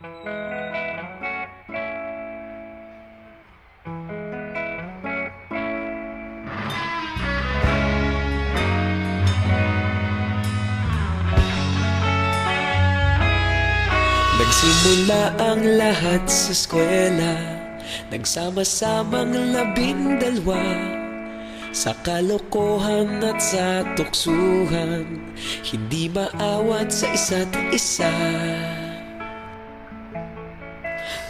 Nagsimula ang lahat sa eskwela, nagsama-samang 12 sa kalokohan at sa tuksuhan, hindi maawat sa isa't isa.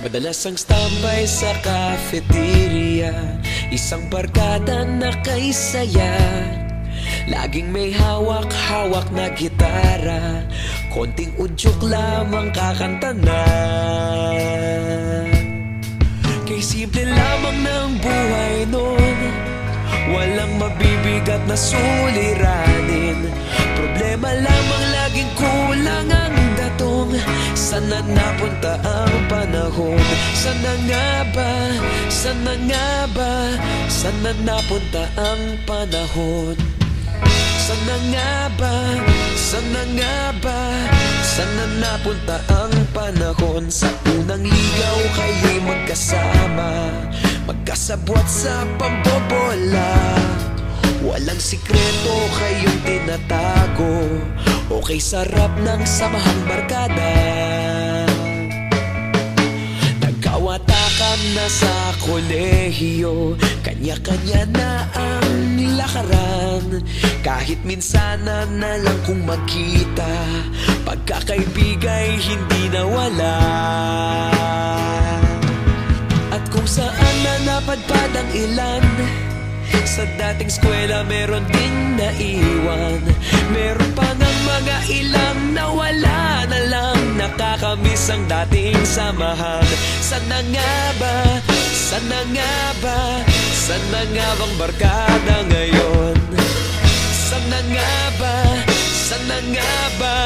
Madalas ang standby sa cafeteria, isang barkada na kay saya. Laging may hawak-hawak na gitara, konting udyok lamang kakanta na. Kay simple lamang ng buhay nun, walang mabibigat na suliranin. Problema lamang laging kulang ang datong. Sana napunta ang panahon? Sana nga ba? Sana nga ba? Sana napunta ang panahon? Sana nga ba? Sana nga ba? Sana napunta ang panahon? Sa unang ligaw kayo'y magkasama, magkasabwat sa pambobola. Walang sikreto kayong tinatago, okay sarap ng samahang barkada. Nagkawatakan na sa kolehiyo, kanya-kanya na ang lakaran. Kahit minsanan na lang kung magkita, pagkakaibigay hindi nawala. At kung saan na napadpad ang ilan, sa dating eskwela meron ding naiwan. Meron pa ng mga ilang nawala na lang, nakakamiss ang dating samahan. Sana nga ba? Sana nga ba? Sana nga bang barkada ngayon? Sana nga ba? Sana nga ba?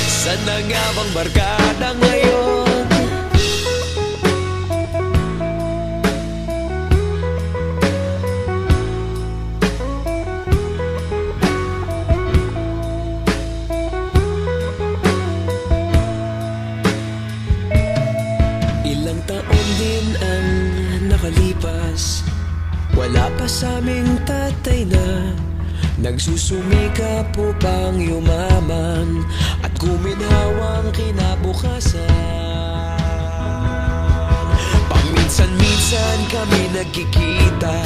Sana nga bang barkada ngayon? Ilang taon din ang nakalipas, wala pa sa aming tatay na nagsusumikap upang yumaman at guminhawang kinabukasan. Paminsan-minsan kami nagkikita,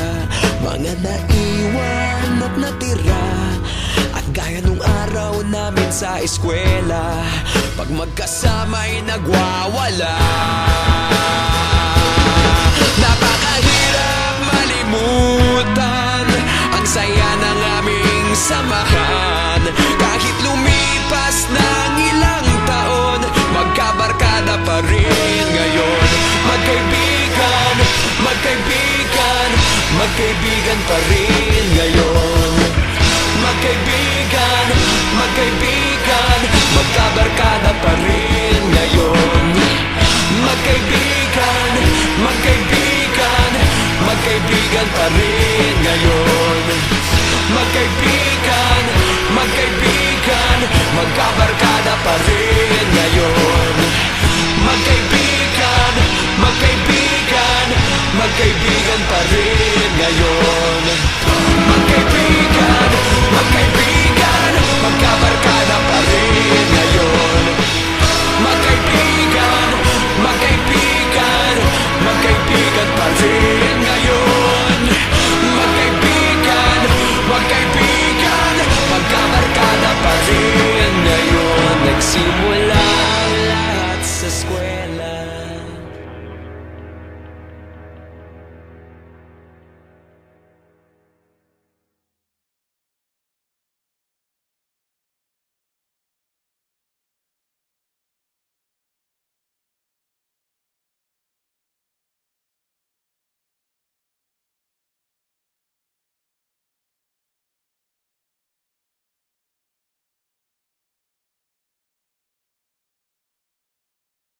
mga naiwan at natira. At gaya nung araw namin sa eskwela, pag magkasama'y nagwawala. Napakahirap malimutan ang saya ng aming samahan. Kahit lumipas ng ilang taon, magkabarkada pa rin ngayon. Magkaibigan, magkaibigan, magkaibigan pa rin ngayon. Magkaibigan, magkaibigan, magkabarkada pa rin ngayon. Magkaibigan, magkaibigan, magkaibigan pa rin ngayon. Magkaibigan, magkaibigan, magkabarkada pa rin.